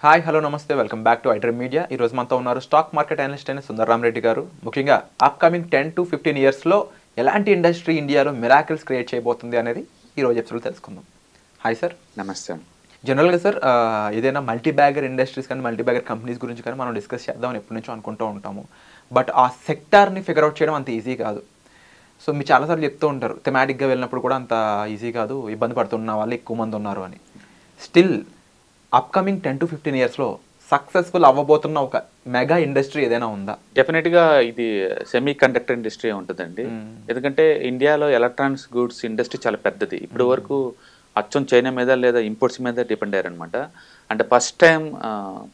Hi hello నమస్తే welcome back to iDream media. ఈరోజు మనతో ఉన్నారు స్టాక్ మార్కెట్ అనలిస్ట్ అయిన సుందర్రామ్ రెడ్డి గారు. ముఖ్యంగా అప్కమింగ్ 10 to 15 ఇయర్స్లో ఎలాంటి ఇండస్ట్రీ ఇండియాలో మిరాకిల్స్ క్రియేట్ చేయబోతుంది అనేది ఈరోజు ఎపిసోడ్లో తెలుసుకుందాం. Hi sir. నమస్తే. జనరల్గా సార్ ఏదైనా మల్టీ బ్యాగర్ ఇండస్ట్రీస్ కానీ మల్టీ బ్యాగర్ కంపెనీస్ గురించి కానీ మనం డిస్కస్ చేద్దామని ఎప్పటి నుంచో అనుకుంటూ ఉంటాము. బట్ ఆ సెక్టార్ని ఫిగర్ అవుట్ చేయడం అంత ఈజీ కాదు. సో మీరు చాలాసార్లు చెప్తూ ఉంటారు థెమాటిక్గా వెళ్ళినప్పుడు కూడా అంత ఈజీ కాదు, ఇబ్బంది పడుతున్న వాళ్ళు ఎక్కువ మంది ఉన్నారు అని. స్టిల్ అప్కమింగ్ 10 to 15 ఇయర్స్లో సక్సెస్ఫుల్ అవ్వబోతున్న ఒక మెగా ఇండస్ట్రీ ఏదైనా ఉందా? డెఫినెట్గా ఇది సెమీ కండక్టర్ ఇండస్ట్రీ ఉంటుందండి. ఎందుకంటే ఇండియాలో ఎలక్ట్రానిక్స్ గూడ్స్ ఇండస్ట్రీ చాలా పెద్దది. ఇప్పుడు వరకు అచ్చం చైనా మీద లేదా ఇంపోర్ట్స్ మీద డిపెండ్ అయ్యారనమాట. అంటే ఫస్ట్ టైం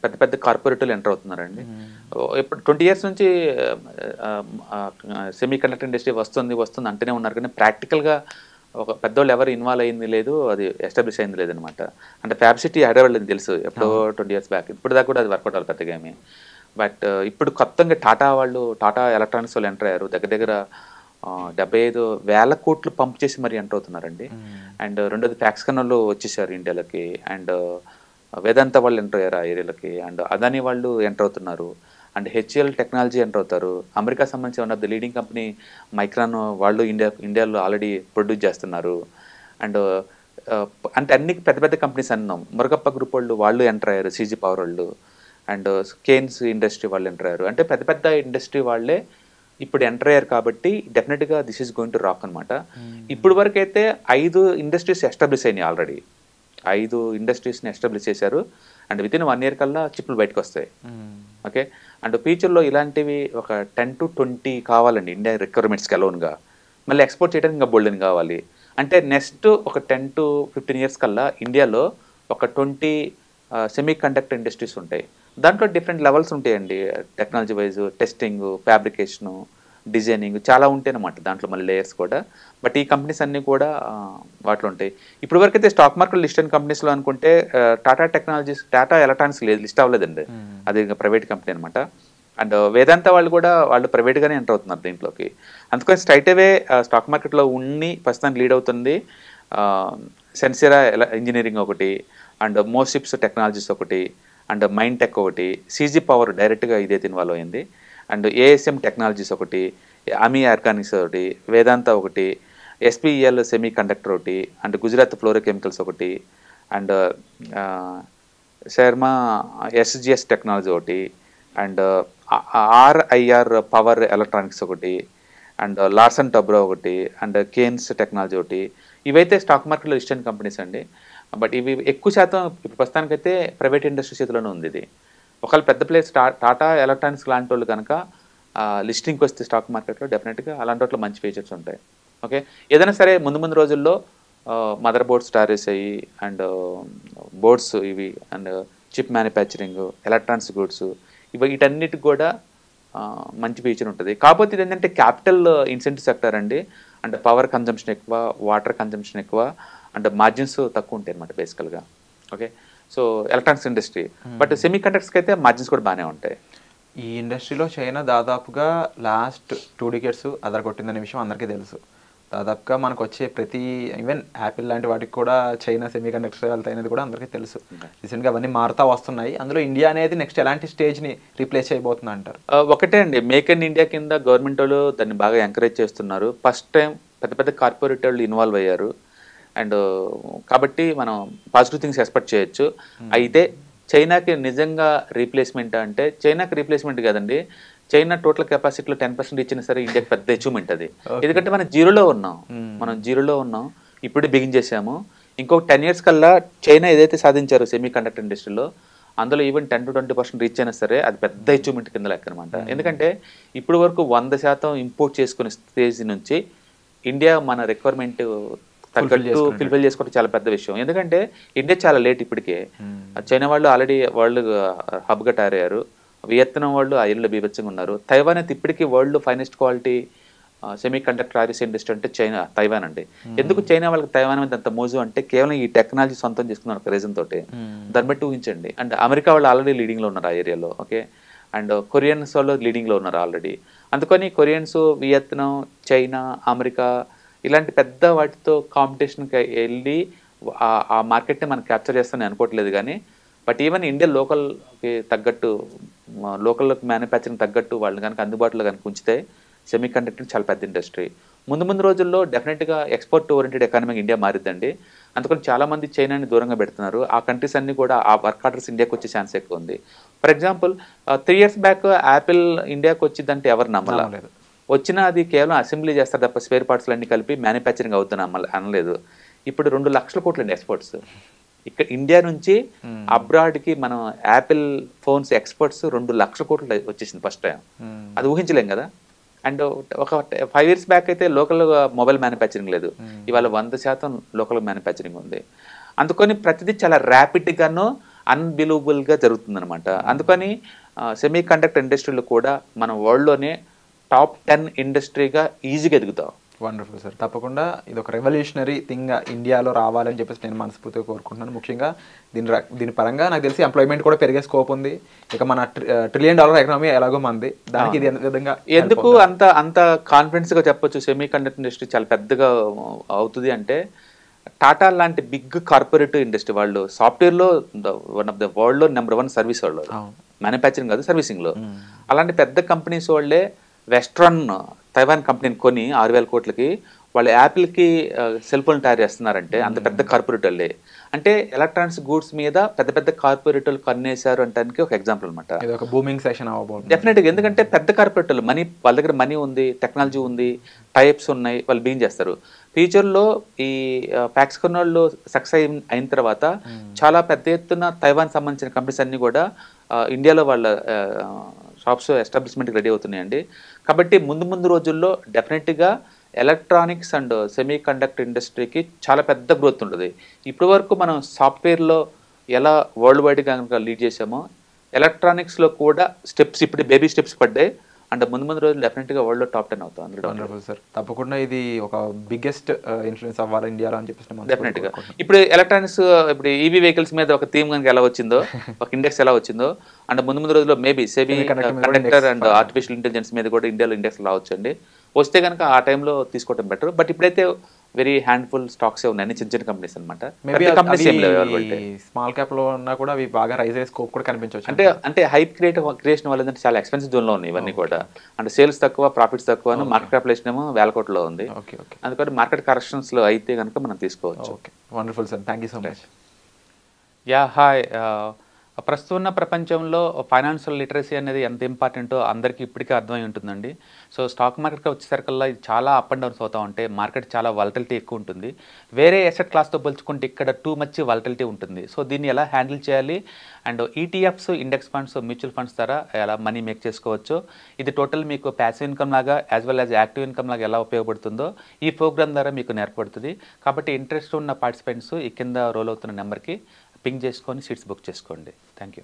పెద్ద పెద్ద కార్పొరేటర్లు ఎంటర్ అవుతున్నారండి. ఇప్పుడు 20 years నుంచి సెమీ కండక్టర్ ఇండస్ట్రీ వస్తుంది అంటూనే ఉన్నారు, కానీ ప్రాక్టికల్గా ఒక పెద్దోళ్ళు ఎవరు ఇన్వాల్వ్ అయింది లేదు, అది ఎస్టాబ్లిష్ అయింది లేదనమాట. అంటే ఫ్యాబ్ సిటీ హైదరాబాద్ తెలుసు ఎప్పుడో 20 years బ్యాక్. ఇప్పుడు దాకా కూడా అది వర్కౌట్ అవ్వాలి పెద్దగా ఏమి. బట్ ఇప్పుడు కొత్తగా టాటా ఎలక్ట్రానిక్స్ వాళ్ళు ఎంటర్ అయ్యారు. దగ్గర 75,000 కోట్లు పంప్ చేసి మరి ఎంటర్ అవుతున్నారండి. అండ్ రెండోది ఫ్యాక్స్కాన్ వాళ్ళు వచ్చేసారు ఇండియాలోకి. అండ్ వేదాంత వాళ్ళు ఎంటర్ అయ్యారు ఆ ఏరియాలోకి. అండ్ అదానీ వాళ్ళు ఎంటర్ అవుతున్నారు. అండ్ హెచ్ఎల్ టెక్నాలజీ ఎంటర్ అవుతారు. అమెరికా సంబంధించి one of the leading company micron వాళ్ళు ఇండియాలో ఆల్రెడీ ప్రొడ్యూస్ చేస్తున్నారు. అండ్ అంటే అన్ని పెద్ద పెద్ద కంపెనీస్ అన్నాం. మురగప్ప గ్రూప్ వాళ్ళు ఎంటర్ అయ్యారు, సీజీ పవర్ వాళ్ళు. అండ్ కేన్స్ ఇండస్ట్రీ వాళ్ళు ఎంటర్ అయ్యారు. అంటే పెద్ద పెద్ద ఇండస్ట్రీ వాళ్ళే ఇప్పుడు ఎంటర్ అయ్యారు కాబట్టి డెఫినెట్గా this is going to rock అనమాట. ఇప్పుడు వరకు అయితే 5 ఇండస్ట్రీస్ ఎస్టాబ్లిష్ అయినాయి ఆల్రెడీ. 5 ఇండస్ట్రీస్ని ఎస్టాబ్లిష్ చేశారు. అండ్ విత్ ఇన్ 1 year కల్లా చిప్పులు బయటకు వస్తాయి. ఓకే. అండ్ ఫ్యూచర్లో ఇలాంటివి ఒక 10 to 20 కావాలండి ఇండియా రిక్వైర్మెంట్స్కి అలోన్గా. మళ్ళీ ఎక్స్పోర్ట్ చేయడానికి ఇంకా బోల్డెన్ కావాలి. అంటే నెక్స్ట్ ఒక 10 to 15 years కల్లా ఇండియాలో ఒక 20 సెమీ కండక్టర్ ఇండస్ట్రీస్ ఉంటాయి. దాంట్లో డిఫరెంట్ లెవెల్స్ ఉంటాయండి. Technology wise testing, fabrication, designing చాలా ఉంటాయి అన్నమాట. దాంట్లో మళ్ళీ లేయర్స్ కూడా. బట్ ఈ కంపెనీస్ అన్నీ కూడా వాటిలో ఉంటాయి. ఇప్పుడు వరకు అయితే స్టాక్ మార్కెట్ లిస్ట్ అయిన కంపెనీస్లో అనుకుంటే టాటా ఎలక్ట్రానిక్స్ లిస్ట్ అవ్వలేదండి. అది ప్రైవేట్ కంపెనీ అనమాట. అండ్ వేదాంత వాళ్ళు ప్రైవేట్గానే ఎంటర్ అవుతున్నారు దీంట్లోకి. అందుకని స్ట్రైట్ అవే స్టాక్ మార్కెట్లో ప్రస్తుతానికి లీడ్ అవుతుంది సెన్సిరా ఇంజనీరింగ్ ఒకటి, అండ్ మోసిప్స్ టెక్నాలజీస్ ఒకటి, అండ్ మైండ్ టెక్ ఒకటి, సీజీ పవర్ డైరెక్ట్గా ఇదైతే ఇన్వాల్వ్ అయింది, అండ్ ఏఎస్ఎం టెక్నాలజీస్ ఒకటి, అమీ ఆర్గానిక్స్ ఒకటి, వేదాంత ఒకటి, ఎస్పీఈఎల్ సెమీ కండక్టర్ ఒకటి, అండ్ గుజరాత్ ఫ్లోరోకెమికల్స్ ఒకటి, అండ్ శర్మ ఎస్జిఎస్ టెక్నాలజీ ఒకటి, అండ్ ఆర్ఐఆర్ పవర్ ఎలక్ట్రానిక్స్ ఒకటి, అండ్ లార్సన్ టబ్రో ఒకటి, అండ్ కేన్స్ టెక్నాలజీ ఒకటి. ఇవైతే స్టాక్ మార్కెట్లో లిస్ట్ అయిన కంపెనీస్ అండి. బట్ ఇవి ఎక్కువ శాతం ఇప్పుడు ప్రస్తుతానికైతే ప్రైవేట్ ఇండస్ట్రీ చేతిలోనే ఉంది ఇది. ఒకవేళ పెద్ద ప్లేస్ టాటా ఎలక్ట్రానిక్స్ లాంటి వాళ్ళు కనుక లిస్టింగ్కి వస్తే స్టాక్ మార్కెట్లో డెఫినెట్గా అలాంటి వాటిలో మంచి ఫీచర్స్ ఉంటాయి. ఓకే. ఏదైనా సరే ముందు రోజుల్లో మదర్ బోర్డ్స్ స్టారేస్ అయ్యి, అండ్ బోర్డ్స్ ఇవి, and chip manufacturing, electronics goods వీటన్నిటికి కూడా మంచి ఫీచర్ ఉంటుంది. కాకపోతే ఇది ఏంటంటే క్యాపిటల్ ఇన్సెంటివ్ సెక్టర్ అండి. అంటే పవర్ కన్జంప్షన్ ఎక్కువ, వాటర్ కన్జంప్షన్ ఎక్కువ, అండ్ మార్జిన్స్ తక్కువ ఉంటాయి అన్నమాట బేసికల్గా. Okay. So electronics industry. But సెమీ కండక్టర్స్కి అయితే మార్జిన్స్ కూడా బాగానే ఉంటాయి. ఈ ఇండస్ట్రీలో చైనా దాదాపుగా లాస్ట్ 2 decades అదరగొట్టిందనే విషయం అందరికీ తెలుసు. దాదాపుగా మనకు వచ్చే ప్రతి ఈవెన్ యాపిల్ లాంటి వాటికి కూడా చైనా సెమీ కండక్టర్ వెళ్తాయి అనేది కూడా అందరికీ తెలుసు. రీసెంట్గా అవన్నీ మారుతా వస్తున్నాయి. అందులో ఇండియా అనేది నెక్స్ట్ ఎలాంటి స్టేజ్ని రీప్లేస్ చేయబోతుంది అంటారు? ఒకటే అండి, మేక్ ఇన్ ఇండియా కింద గవర్నమెంట్ వాళ్ళు దాన్ని బాగా ఎంకరేజ్ చేస్తున్నారు. ఫస్ట్ టైం పెద్ద పెద్ద కార్పొరేట్ వాళ్ళు ఇన్వాల్వ్ అయ్యారు. అండ్ కాబట్టి మనం పాజిటివ్ థింగ్స్ ఎక్స్పెక్ట్ చేయొచ్చు. అయితే చైనాకి నిజంగా రీప్లేస్మెంట్ అంటే చైనాకి రీప్లేస్మెంట్ కాదండి. చైనా టోటల్ కెపాసిటీలో 10% ఇచ్చినా సరే ఇండియాకి పెద్ద అచీవ్మెంట్ అది. ఎందుకంటే మనం జీరోలో ఉన్నాం. ఇప్పుడు బిగిన్ చేసాము. ఇంకొక 10 years కల్లా చైనా ఏదైతే సాధించారో సెమీ కండక్టర్ ఇండస్ట్రీలో అందులో ఈవెన్ 10 to 20% రీచ్ అయినా సరే అది పెద్ద అచీవ్మెంట్ కింద లెక్క అనమాట. ఎందుకంటే ఇప్పుడు వరకు 100% ఇంపోర్ట్ చేసుకునే స్టేజ్ నుంచి ఇండియా మన రిక్వైర్మెంట్ తగ్గట్టు ఫిల్ఫిల్ చేసుకోవడం చాలా పెద్ద విషయం. ఎందుకంటే ఇండియా చాలా లేట్ ఇప్పటికే. చైనా వాళ్ళు ఆల్రెడీ వరల్డ్ హబ్గా తయారయ్యారు. వియత్నాం వాళ్ళు ఆ ఏళ్ళలో బీభత్సంగా ఉన్నారు. తైవాన్ అయితే ఇప్పటికీ world finest quality semi conductor RS industry అంటే తైవాన్ అండి. ఎందుకు చైనా వాళ్ళకి తైవాన్ మీద అంత మోజు అంటే కేవలం ఈ టెక్నాలజీ సొంతం చేసుకున్నారు ఒక రీజన్ తోటి. దాన్ని బట్టి ఊహించండి. అండ్ అమెరికా వాళ్ళు ఆల్రెడీ లీడింగ్లో ఉన్నారు ఆ ఏరియాలో. ఓకే. అండ్ కొరియన్స్ వాళ్ళు లీడింగ్లో ఉన్నారు ఆల్రెడీ. అందుకని కొరియన్స్, వియత్నాం, చైనా, అమెరికా ఇలాంటి పెద్ద వాటితో కాంపిటీషన్కి వెళ్ళి ఆ మార్కెట్ని మనం క్యాప్చర్ చేస్తామని అనుకోవట్లేదు. కానీ బట్ ఈవెన్ ఇండియా లోకల్కి తగ్గట్టు లోకల్ మ్యానుఫ్యాక్చరింగ్ తగ్గట్టు వాళ్ళు కనుక అందుబాటులో కనుక ఉంచితే సెమీ కండక్టర్ చాలా పెద్ద ఇండస్ట్రీ. ముందు రోజుల్లో డెఫినెట్గా ఎక్స్పోర్ట్ ఓరియంటెడ్ ఎకానమీకి ఇండియా మారిద్దండి. అందుకని చాలామంది చైనాని దూరంగా పెడుతున్నారు. ఆ కంట్రీస్ అన్ని కూడా ఆ వర్క్ ఆర్డర్స్ ఇండియాకి వచ్చే ఛాన్స్ ఎక్కువ ఉంది. For example 3 years back Apple ఇండియాకి వచ్చిందంటే ఎవరు నమ్మలేదు. వచ్చినా అది కేవలం అసెంబ్లీ చేస్తారు తప్ప స్పేర్ పార్ట్స్లు అన్ని కలిపి మ్యానుఫ్యాక్చరింగ్ అవుతుంది అనలేదు. ఇప్పుడు 2 లక్షల కోట్లు అండి ఎక్స్పోర్ట్స్. ఇక్కడ ఇండియా నుంచి అబ్రాడ్కి మనం యాపిల్ ఫోన్స్ ఎక్స్పోర్ట్స్ 2 లక్షల కోట్లు వచ్చేసింది ఫస్ట్ టైం. అది ఊహించలేం కదా. అండ్ ఒక 5 years బ్యాక్ అయితే లోకల్ మొబైల్ మ్యానుఫ్యాక్చరింగ్ లేదు. ఇవాళ 100% లోకల్ మ్యానుఫ్యాక్చరింగ్ ఉంది. అందుకని ప్రతిదీ చాలా ర్యాపిడ్గాను అన్బిలీవబుల్గా జరుగుతుంది అనమాట. అందుకని సెమీ కండక్టర్ ఇండస్ట్రీలో కూడా మనం వరల్డ్లోనే టాప్ 10 ఇండస్ట్రీగా ఈజీగా ఎదుగుతాం. Wonderful sir. తప్పకుండా ఇది ఒక రెవల్యూషనరీ థింగ్ ఇండియాలో రావాలని చెప్పేసి నేను మనస్ఫూర్తిగా కోరుకుంటున్నాను. ముఖ్యంగా దీని పరంగా నాకు తెలిసి ఎంప్లాయ్మెంట్ కూడా పెరిగే స్కోప్ ఉంది. ఇక మన $1 trillion ఎకనామీ ఎలాగో మంది, దానికి ఇది విధంగా ఎందుకు అంత కాన్ఫిడెన్స్గా చెప్పొచ్చు సెమీ కండక్టర్ ఇండస్ట్రీ చాలా పెద్దగా అవుతుంది అంటే, టాటా లాంటి బిగ్ కార్పొరేటివ్ ఇండస్ట్రీ వాళ్ళు సాఫ్ట్వేర్లో వన్ ఆఫ్ ద వరల్డ్లో నెంబర్ 1 సర్వీస్ వాళ్ళు, మ్యానుఫ్యాక్చరింగ్ కాదు సర్వీసింగ్లో. అలాంటి పెద్ద కంపెనీస్ వాళ్ళే వెస్ట్రన్ తైవాన్ కంపెనీని కొని 6,000 కోట్లకి వాళ్ళు యాపిల్కి సెల్ ఫోన్ తయారు చేస్తున్నారంటే అంత పెద్ద కార్పొరేటర్లే. అంటే ఎలక్ట్రానిక్స్ గూడ్స్ మీద పెద్ద కార్పొరేటర్లు కన్నేశారు అంటే ఒక ఎగ్జాంపుల్ అనమాట. బూమింగ్ సెషన్ అవ్వబోతుంది డెఫినెట్గా. ఎందుకంటే పెద్ద కార్పొరేటర్లు వాళ్ళ దగ్గర మనీ ఉంది, టెక్నాలజీ ఉంది, టైప్స్ ఉన్నాయి, వాళ్ళు బీయింగ్ చేస్తారు. ఫ్యూచర్లో ఈ ఫ్యాక్స్కాన్ వాళ్ళు సక్సెస్ అయిన తర్వాత చాలా పెద్ద ఎత్తున తైవాన్ సంబంధించిన కంపెనీస్ అన్నీ కూడా ఇండియాలో వాళ్ళ షాప్స్ ఎస్టాబ్లిష్మెంట్కి రెడీ అవుతున్నాయండి. కాబట్టి ముందు రోజుల్లో డెఫినెట్గా ఎలక్ట్రానిక్స్ అండ్ సెమీ కండక్టర్ ఇండస్ట్రీకి చాలా పెద్ద గ్రోత్ ఉంటుంది. ఇప్పటి వరకు మనం సాఫ్ట్వేర్లో ఎలా వరల్డ్ వైడ్గా కనుక లీడ్ చేసామో, ఎలక్ట్రానిక్స్లో కూడా స్టెప్స్ ఇప్పుడు బేబీ స్టెప్స్ పడ్డాయి. అంటే ముందు రోజులు డెఫినెట్గా వరల్డ్లో టాప్ 10 అవుతాం. Wonderful sir. తప్పకుండా ఇది ఒక బిగ్గెస్ట్ ఇన్ఫ్లుయెన్స్ అవ్వాలి ఇండియాలో అని చెప్పేసి డెఫినెట్గా. ఇప్పుడు ఎలక్ట్రానిక్స్ ఇప్పుడు ఈవీ వెహికల్స్ మీద ఒక థీమ్ కనుక ఎలా వచ్చిందో, ఒక ఇండెక్స్ ఎలా వచ్చిందో, అండ్ ముందు రోజుల్లో maybe semi conductor and artificial intelligence మీద కూడా ఇండియాలో ఇండెక్స్ రావచ్చండి. వస్తే కనుక ఆ టైంలో తీసుకోవడం బెటర్. బట్ ఇప్పుడైతే వెరీ హ్యాండ్ఫుల్ స్టాక్స్ ఉన్నాయి, అన్ని చిన్న కంపెనీస్ అనమాట. స్మాల్ క్యాప్ లో ఉన్నా కూడా అవి బాగా రైజ్ అయ్యే స్కోప్ కూడా కనిపించవచ్చు. అంటే హైప్ క్రియేషన్ వల్ల చాలా ఎక్స్పెన్సివ్ జోన్ లో ఉన్నాయి ఇవన్నీ కూడా. అంటే సేల్స్ తక్కువ, ప్రాఫిట్స్ తక్కువ, మార్కెట్ క్యాపిటలైజేషన్ ఏమో 1,000 కోట్లలో ఉంది. అందుకని మార్కెట్ కరెక్షన్స్ లో అయితే కనుక మనం తీసుకోవచ్చు. Wonderful sir, thank you so much. Yeah hi. ప్రస్తుతం ఉన్న ప్రపంచంలో ఫైనాన్షియల్ లిటరసీ అనేది ఎంత ఇంపార్టెంటో అందరికీ ఇప్పటికే అర్థమై ఉంటుందండి. సో స్టాక్ మార్కెట్కి వచ్చేసరికల్లా ఇది చాలా అప్ అండ్ డౌన్స్ అవుతూ ఉంటాయి. మార్కెట్ చాలా వాలటిలిటీ ఎక్కువ ఉంటుంది. వేరే అసెట్ క్లాస్తో పోల్చుకుంటే ఇక్కడ టూ మచ్ వాలటిలిటీ ఉంటుంది. సో దీన్ని ఎలా హ్యాండిల్ చేయాలి, and ETFs, index funds, mutual funds ద్వారా ఎలా మనీ మేక్ చేసుకోవచ్చు, ఇది టోటల్ మీకు ప్యాసివ్ ఇన్కమ్ లాగా as well as active income లాగా ఎలా ఉపయోగపడుతుందో ఈ ప్రోగ్రామ్ ద్వారా మీకు నేర్పడుతుంది. కాబట్టి ఇంట్రెస్ట్ ఉన్న పార్టిసిపెంట్స్ ఈ కింద రోల్ అవుతున్న నెంబర్కి పింగ్ చేసుకొని సీట్స్ బుక్ చేసుకోండి. Thank you.